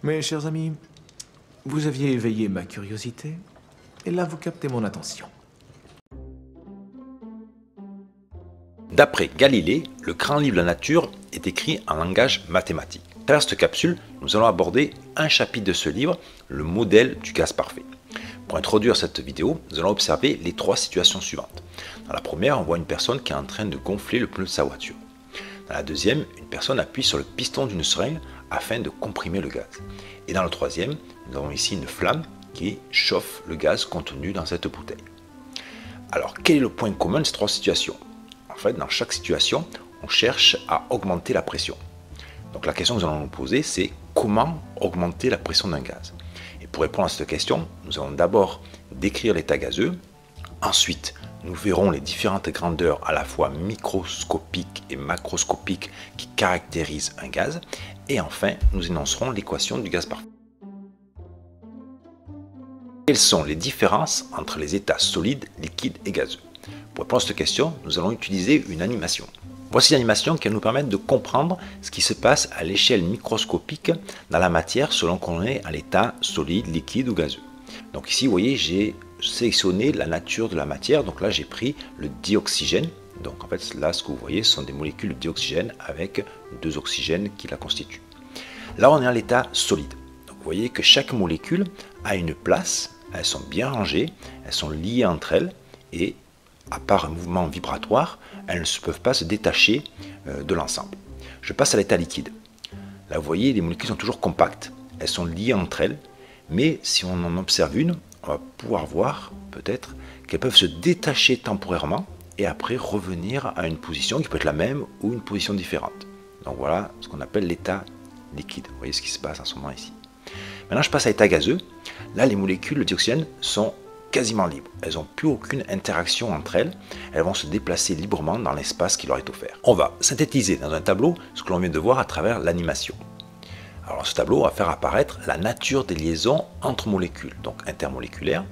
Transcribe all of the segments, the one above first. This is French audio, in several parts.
Mes chers amis, vous aviez éveillé ma curiosité, et là vous captez mon attention. D'après Galilée, le grand livre de la nature est écrit en langage mathématique. À travers cette capsule, nous allons aborder un chapitre de ce livre, le modèle du gaz parfait. Pour introduire cette vidéo, nous allons observer les trois situations suivantes. Dans la première, on voit une personne qui est en train de gonfler le pneu de sa voiture. Dans la deuxième, une personne appuie sur le piston d'une seringue afin de comprimer le gaz. Et dans le troisième, nous avons ici une flamme qui chauffe le gaz contenu dans cette bouteille. Alors, quel est le point commun de ces trois situations? En fait, dans chaque situation, on cherche à augmenter la pression. Donc la question que nous allons nous poser, c'est comment augmenter la pression d'un gaz? Et pour répondre à cette question, nous allons d'abord décrire l'état gazeux. Ensuite, nous verrons les différentes grandeurs à la fois microscopiques et macroscopiques qui caractérisent un gaz. Et enfin, nous énoncerons l'équation du gaz parfait. Quelles sont les différences entre les états solides, liquides et gazeux? Pour répondre à cette question, nous allons utiliser une animation. Voici l'animation qui va nous permettre de comprendre ce qui se passe à l'échelle microscopique dans la matière selon qu'on est à l'état solide, liquide ou gazeux. Donc ici, vous voyez, j'ai sélectionné la nature de la matière. Donc là, j'ai pris le dioxygène. Donc en fait, là, ce que vous voyez, ce sont des molécules de dioxygène avec deux oxygènes qui la constituent. Là, on est à l'état solide. Donc vous voyez que chaque molécule a une place. Elles sont bien rangées, elles sont liées entre elles et à part un mouvement vibratoire, elles ne peuvent pas se détacher de l'ensemble. Je passe à l'état liquide. Là, vous voyez, les molécules sont toujours compactes. Elles sont liées entre elles, mais si on en observe une, on va pouvoir voir peut-être qu'elles peuvent se détacher temporairement et après revenir à une position qui peut être la même ou une position différente. Donc voilà ce qu'on appelle l'état liquide. Vous voyez ce qui se passe en ce moment ici. Maintenant, je passe à l'état gazeux. Là, les molécules de dioxygène sont quasiment libres. Elles n'ont plus aucune interaction entre elles. Elles vont se déplacer librement dans l'espace qui leur est offert. On va synthétiser dans un tableau ce que l'on vient de voir à travers l'animation. Alors, ce tableau va faire apparaître la nature des liaisons entre molécules, donc intermoléculaires.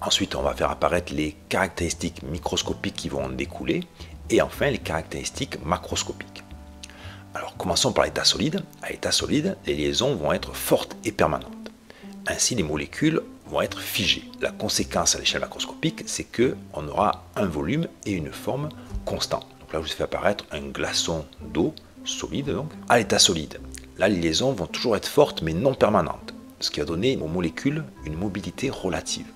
Ensuite, on va faire apparaître les caractéristiques microscopiques qui vont en découler. Et enfin, les caractéristiques macroscopiques. Alors, commençons par l'état solide. À l'état solide, les liaisons vont être fortes et permanentes. Ainsi, les molécules vont être figées. La conséquence à l'échelle macroscopique, c'est qu'on aura un volume et une forme constants. Donc là, je vous fais apparaître un glaçon d'eau solide. Donc. À l'état solide, là, les liaisons vont toujours être fortes mais non permanentes, ce qui va donner aux molécules une mobilité relative.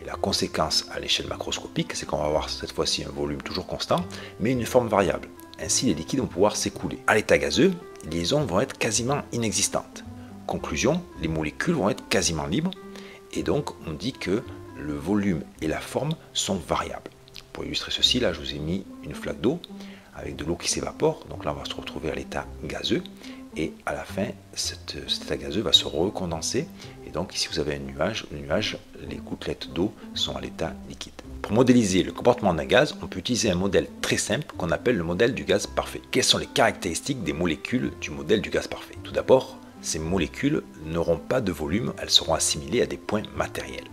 Et la conséquence à l'échelle macroscopique, c'est qu'on va avoir cette fois-ci un volume toujours constant, mais une forme variable. Ainsi, les liquides vont pouvoir s'écouler. À l'état gazeux, les liaisons vont être quasiment inexistantes. Conclusion, les molécules vont être quasiment libres et donc on dit que le volume et la forme sont variables. Pour illustrer ceci, là je vous ai mis une flaque d'eau avec de l'eau qui s'évapore. Donc là on va se retrouver à l'état gazeux et à la fin cet état gazeux va se recondenser et donc ici vous avez un nuage, les gouttelettes d'eau sont à l'état liquide. Pour modéliser le comportement d'un gaz, on peut utiliser un modèle très simple qu'on appelle le modèle du gaz parfait. Quelles sont les caractéristiques des molécules du modèle du gaz parfait? Tout d'abord, ces molécules n'auront pas de volume, elles seront assimilées à des points matériels.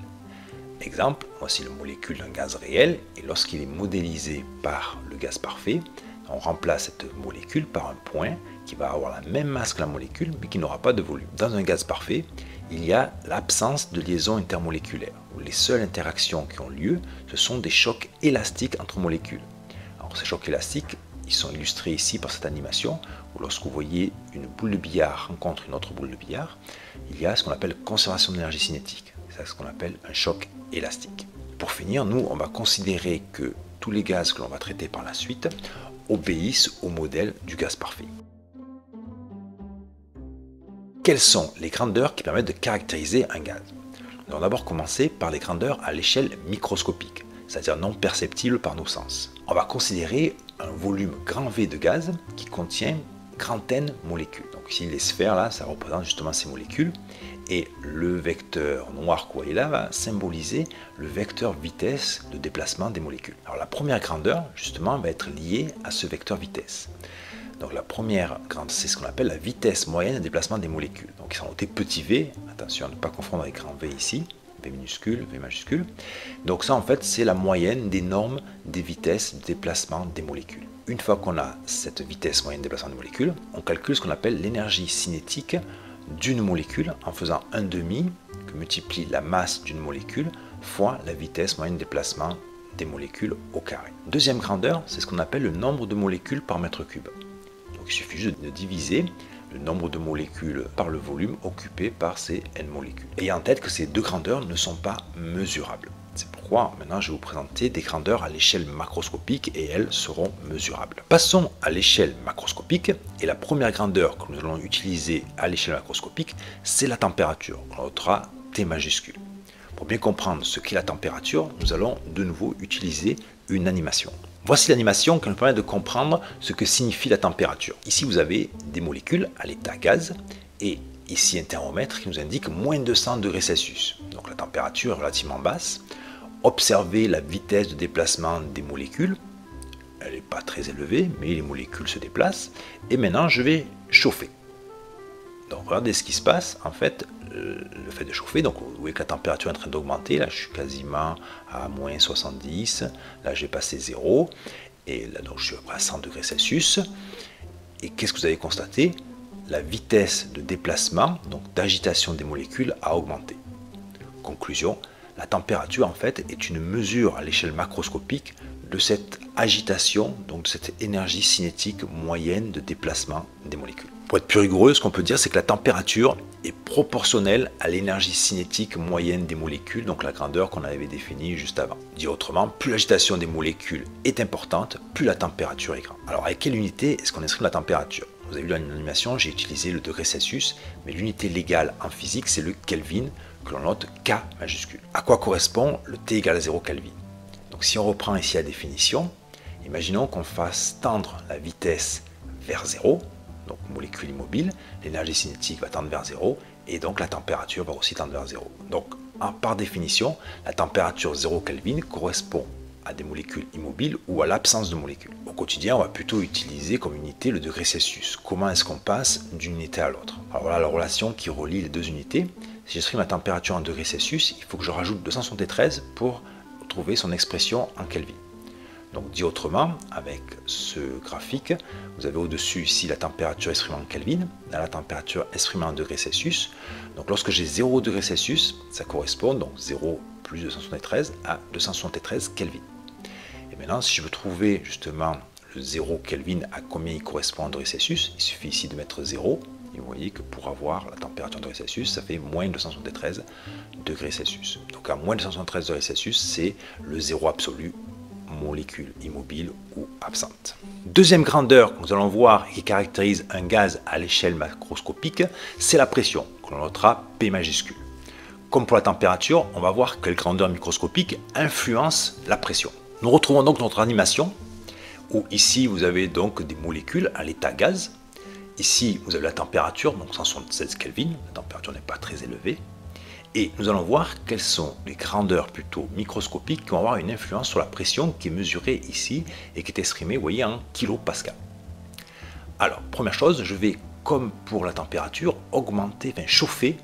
Exemple, voici la molécule d'un gaz réel, et lorsqu'il est modélisé par le gaz parfait, on remplace cette molécule par un point qui va avoir la même masse que la molécule, mais qui n'aura pas de volume. Dans un gaz parfait, il y a l'absence de liaison intermoléculaire, où les seules interactions qui ont lieu, ce sont des chocs élastiques entre molécules. Alors ces chocs élastiques, ils sont illustrés ici par cette animation, où lorsque vous voyez une boule de billard rencontre une autre boule de billard, il y a ce qu'on appelle conservation d'énergie cinétique. C'est ce qu'on appelle un choc élastique. Pour finir, nous, on va considérer que tous les gaz que l'on va traiter par la suite obéissent au modèle du gaz parfait. Quelles sont les grandeurs qui permettent de caractériser un gaz? Nous allons d'abord commencer par les grandeurs à l'échelle microscopique, c'est-à-dire non perceptibles par nos sens. On va considérer un volume grand V de gaz qui contient grand N molécules. Donc ici les sphères là, ça représente justement ces molécules et le vecteur noir que vous voyez là va symboliser le vecteur vitesse de déplacement des molécules. Alors la première grandeur justement va être liée à ce vecteur vitesse. Donc la première grandeur, c'est ce qu'on appelle la vitesse moyenne de déplacement des molécules. Donc ils sont notés petit v, attention à ne pas confondre avec grand V ici. V minuscule, V majuscule. Donc ça en fait c'est la moyenne des normes des vitesses de déplacement des molécules. Une fois qu'on a cette vitesse moyenne de déplacement des molécules, on calcule ce qu'on appelle l'énergie cinétique d'une molécule en faisant un demi que multiplie la masse d'une molécule fois la vitesse moyenne de déplacement des molécules au carré. Deuxième grandeur, c'est ce qu'on appelle le nombre de molécules par mètre cube. Donc il suffit juste de diviser le nombre de molécules par le volume occupé par ces n molécules. Ayez en tête que ces deux grandeurs ne sont pas mesurables. C'est pourquoi maintenant je vais vous présenter des grandeurs à l'échelle macroscopique et elles seront mesurables. Passons à l'échelle macroscopique et la première grandeur que nous allons utiliser à l'échelle macroscopique, c'est la température, qu'on notera T majuscule. Pour bien comprendre ce qu'est la température, nous allons de nouveau utiliser une animation. Voici l'animation qui nous permet de comprendre ce que signifie la température. Ici, vous avez des molécules à l'état gaz et ici un thermomètre qui nous indique moins 200 degrés Celsius. Donc la température est relativement basse. Observez la vitesse de déplacement des molécules. Elle n'est pas très élevée, mais les molécules se déplacent. Et maintenant, je vais chauffer. Donc regardez ce qui se passe, en fait, le fait de chauffer, donc vous voyez que la température est en train d'augmenter, là je suis quasiment à moins 70, là j'ai passé 0, et là donc je suis à peu près à 100 degrés Celsius, et qu'est-ce que vous avez constaté? La vitesse de déplacement, donc d'agitation des molécules, a augmenté. Conclusion, la température en fait est une mesure à l'échelle macroscopique de cette agitation, donc de cette énergie cinétique moyenne de déplacement des molécules. Pour être plus rigoureux, ce qu'on peut dire, c'est que la température est proportionnelle à l'énergie cinétique moyenne des molécules, donc la grandeur qu'on avait définie juste avant. Dit autrement, plus l'agitation des molécules est importante, plus la température est grande. Alors avec quelle unité est-ce qu'on exprime la température? Vous avez vu dans l'animation, j'ai utilisé le degré Celsius, mais l'unité légale en physique, c'est le Kelvin, que l'on note K majuscule. À quoi correspond le T égale à 0 Kelvin? Donc si on reprend ici la définition, imaginons qu'on fasse tendre la vitesse vers 0, donc molécule immobile, l'énergie cinétique va tendre vers 0, et donc la température va aussi tendre vers 0. Donc par définition, la température 0 Kelvin correspond à des molécules immobiles ou à l'absence de molécules. Au quotidien, on va plutôt utiliser comme unité le degré Celsius. Comment est-ce qu'on passe d'une unité à l'autre? Alors voilà la relation qui relie les deux unités. Si j'exprime la température en degrés Celsius, il faut que je rajoute 273 pour trouver son expression en Kelvin. Donc dit autrement, avec ce graphique, vous avez au-dessus ici la température exprimée en Kelvin, là la température exprimée en degrés Celsius. Donc lorsque j'ai 0 degrés Celsius, ça correspond donc 0 plus 273 à 273 Kelvin. Et maintenant, si je veux trouver justement le 0 Kelvin à combien il correspond en degrés Celsius, il suffit ici de mettre 0. Et vous voyez que pour avoir la température en degrés Celsius, ça fait moins 273 degrés Celsius. Donc à moins 273 degrés Celsius, c'est le zéro absolu, molécule immobile ou absente. Deuxième grandeur que nous allons voir et qui caractérise un gaz à l'échelle macroscopique, c'est la pression, que l'on notera P majuscule. Comme pour la température, on va voir quelle grandeur microscopique influence la pression. Nous retrouvons donc notre animation, où ici vous avez donc des molécules à l'état gaz. Ici, vous avez la température, donc 176 Kelvin, la température n'est pas très élevée. Et nous allons voir quelles sont les grandeurs plutôt microscopiques qui vont avoir une influence sur la pression qui est mesurée ici et qui est exprimée, vous voyez, en kilopascal. Alors, première chose, je vais, comme pour la température, augmenter, chauffer.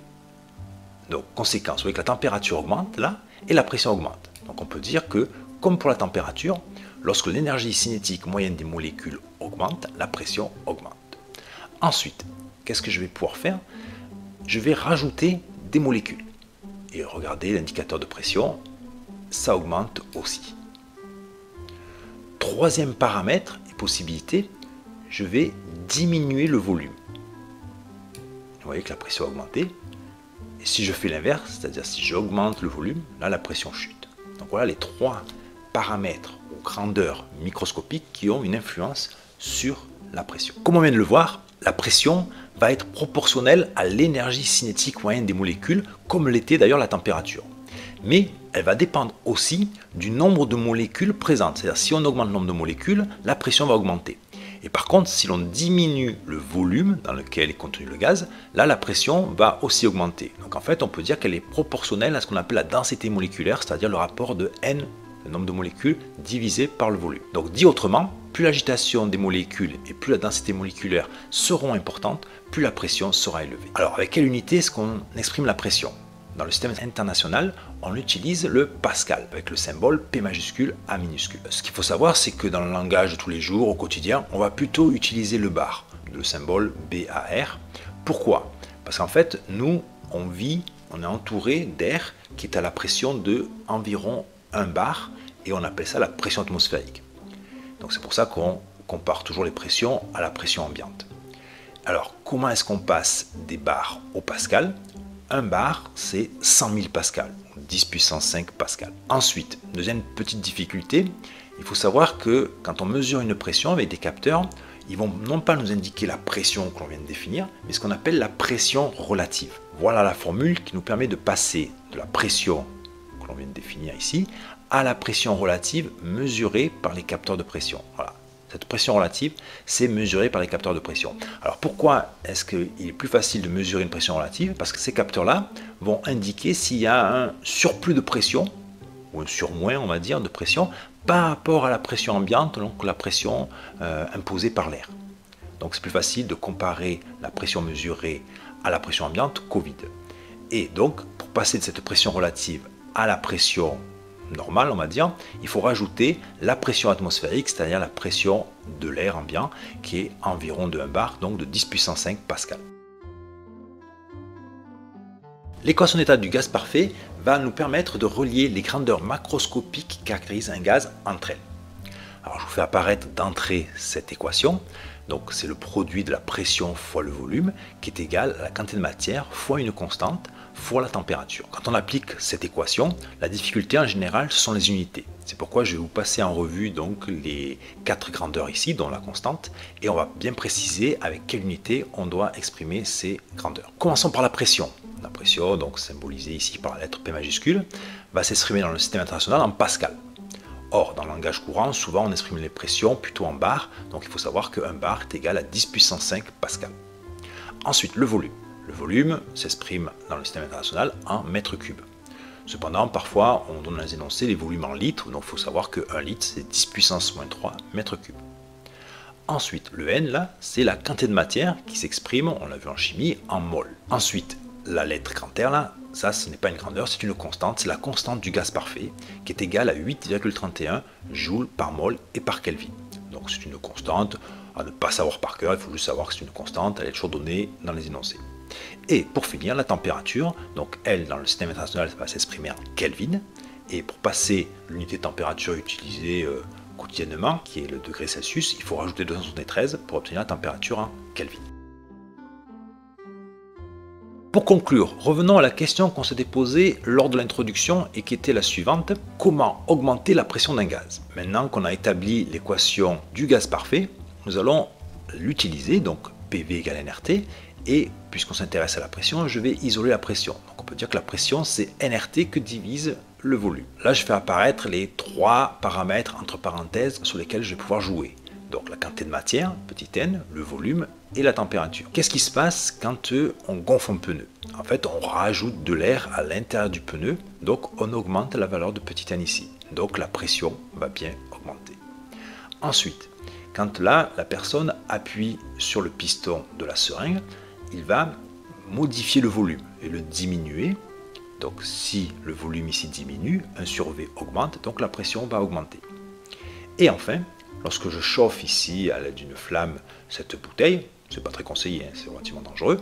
Donc, conséquence, vous voyez que la température augmente là et la pression augmente. Donc, on peut dire que, comme pour la température, lorsque l'énergie cinétique moyenne des molécules augmente, la pression augmente. Ensuite, qu'est-ce que je vais pouvoir faire? Je vais rajouter des molécules. Et regardez l'indicateur de pression, ça augmente aussi. Troisième paramètre et possibilité, je vais diminuer le volume. Vous voyez que la pression a augmenté. Et si je fais l'inverse, c'est-à-dire si j'augmente le volume, là la pression chute. Donc voilà les trois paramètres ou grandeurs microscopiques qui ont une influence sur la pression. Comme on vient de le voir, la pression va être proportionnelle à l'énergie cinétique moyenne des molécules, comme l'était d'ailleurs la température. Mais elle va dépendre aussi du nombre de molécules présentes. C'est-à-dire si on augmente le nombre de molécules, la pression va augmenter. Et par contre, si l'on diminue le volume dans lequel est contenu le gaz, là la pression va aussi augmenter. Donc en fait, on peut dire qu'elle est proportionnelle à ce qu'on appelle la densité moléculaire, c'est-à-dire le rapport de N, le nombre de molécules, divisé par le volume. Donc dit autrement, plus l'agitation des molécules et plus la densité moléculaire seront importantes, plus la pression sera élevée. Alors avec quelle unité est-ce qu'on exprime la pression? Dans le système international, on utilise le Pascal avec le symbole P majuscule A minuscule. Ce qu'il faut savoir, c'est que dans le langage de tous les jours, au quotidien, on va plutôt utiliser le bar, le symbole BAR. Pourquoi? Parce qu'en fait, nous, on est entouré d'air qui est à la pression de environ 1 bar, et on appelle ça la pression atmosphérique. Donc c'est pour ça qu'on compare toujours les pressions à la pression ambiante. Alors, comment est-ce qu'on passe des bars au pascal? 1 bar, c'est 100 000 pascal, 10 puissance 5 pascal. Ensuite, deuxième petite difficulté, il faut savoir que quand on mesure une pression avec des capteurs, ils vont non pas nous indiquer la pression que l'on vient de définir, mais ce qu'on appelle la pression relative. Voilà la formule qui nous permet de passer de la pression que l'on vient de définir ici à la pression relative mesurée par les capteurs de pression. Voilà. Cette pression relative, c'est mesuré par les capteurs de pression. Alors pourquoi est-ce qu'il est plus facile de mesurer une pression relative? Parce que ces capteurs-là vont indiquer s'il y a un surplus de pression, ou un surmoint, on va dire, de pression, par rapport à la pression ambiante, donc la pression imposée par l'air. Donc c'est plus facile de comparer la pression mesurée à la pression ambiante qu'au vide. Et donc, pour passer de cette pression relative à la pression normale, on va dire, il faut rajouter la pression atmosphérique, c'est-à-dire la pression de l'air ambiant, qui est environ de 1 bar, donc de 10 puissance 5 pascal. L'équation d'état du gaz parfait va nous permettre de relier les grandeurs macroscopiques qui caractérisent un gaz entre elles. Alors je vous fais apparaître d'entrée cette équation. Donc c'est le produit de la pression fois le volume qui est égal à la quantité de matière fois une constante fois la température. Quand on applique cette équation, la difficulté en général ce sont les unités. C'est pourquoi je vais vous passer en revue donc les 4 grandeurs ici, dont la constante, et on va bien préciser avec quelle unité on doit exprimer ces grandeurs. Commençons par la pression. La pression, donc symbolisée ici par la lettre P majuscule, va s'exprimer dans le système international en pascal. Or, dans le langage courant, souvent on exprime les pressions plutôt en bar, donc il faut savoir que 1 bar est égal à 10 puissance 5 pascal. Ensuite, le volume. Le volume s'exprime dans le système international en mètres cubes. Cependant, parfois, on donne les énoncés les volumes en litres, donc il faut savoir que 1 litre, c'est 10 puissance moins 3 mètres cubes. Ensuite, le N, là, c'est la quantité de matière qui s'exprime, on l'a vu en chimie, en mol. Ensuite, la lettre grand R, là, ça, ce n'est pas une grandeur, c'est une constante, c'est la constante du gaz parfait, qui est égale à 8,31 joules par mol et par Kelvin. Donc c'est une constante, à ne pas savoir par cœur, il faut juste savoir que c'est une constante, elle est toujours donnée dans les énoncés. Et pour finir, la température, donc elle, dans le système international, va s'exprimer en Kelvin, et pour passer l'unité de température utilisée quotidiennement, qui est le degré Celsius, il faut rajouter 273 pour obtenir la température en Kelvin. Pour conclure, revenons à la question qu'on s'était posée lors de l'introduction et qui était la suivante: comment augmenter la pression d'un gaz? Maintenant qu'on a établi l'équation du gaz parfait, nous allons l'utiliser, donc PV égale nRT, et puisqu'on s'intéresse à la pression, je vais isoler la pression. Donc on peut dire que la pression c'est nRT que divise le volume. Là je fais apparaître les 3 paramètres entre parenthèses sur lesquels je vais pouvoir jouer. Donc la quantité de matière, petit n, le volume et la température. Qu'est-ce qui se passe quand on gonfle un pneu? En fait, on rajoute de l'air à l'intérieur du pneu, donc on augmente la valeur de petit n ici. Donc la pression va bien augmenter. Ensuite, quand là, la personne appuie sur le piston de la seringue, il va modifier le volume et le diminuer. Donc si le volume ici diminue, 1 sur V augmente, donc la pression va augmenter. Et enfin, lorsque je chauffe ici à l'aide d'une flamme cette bouteille, c'est pas très conseillé, hein, c'est relativement dangereux.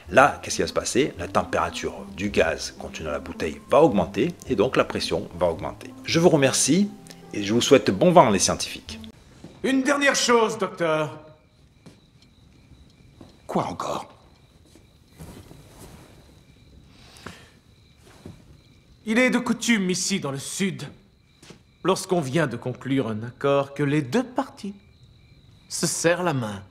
Là, qu'est-ce qui va se passer? La température du gaz contenu dans la bouteille va augmenter et donc la pression va augmenter. Je vous remercie et je vous souhaite bon vent les scientifiques. Une dernière chose, docteur. Quoi encore? Il est de coutume ici dans le Sud, lorsqu'on vient de conclure un accord, que les deux parties se serrent la main.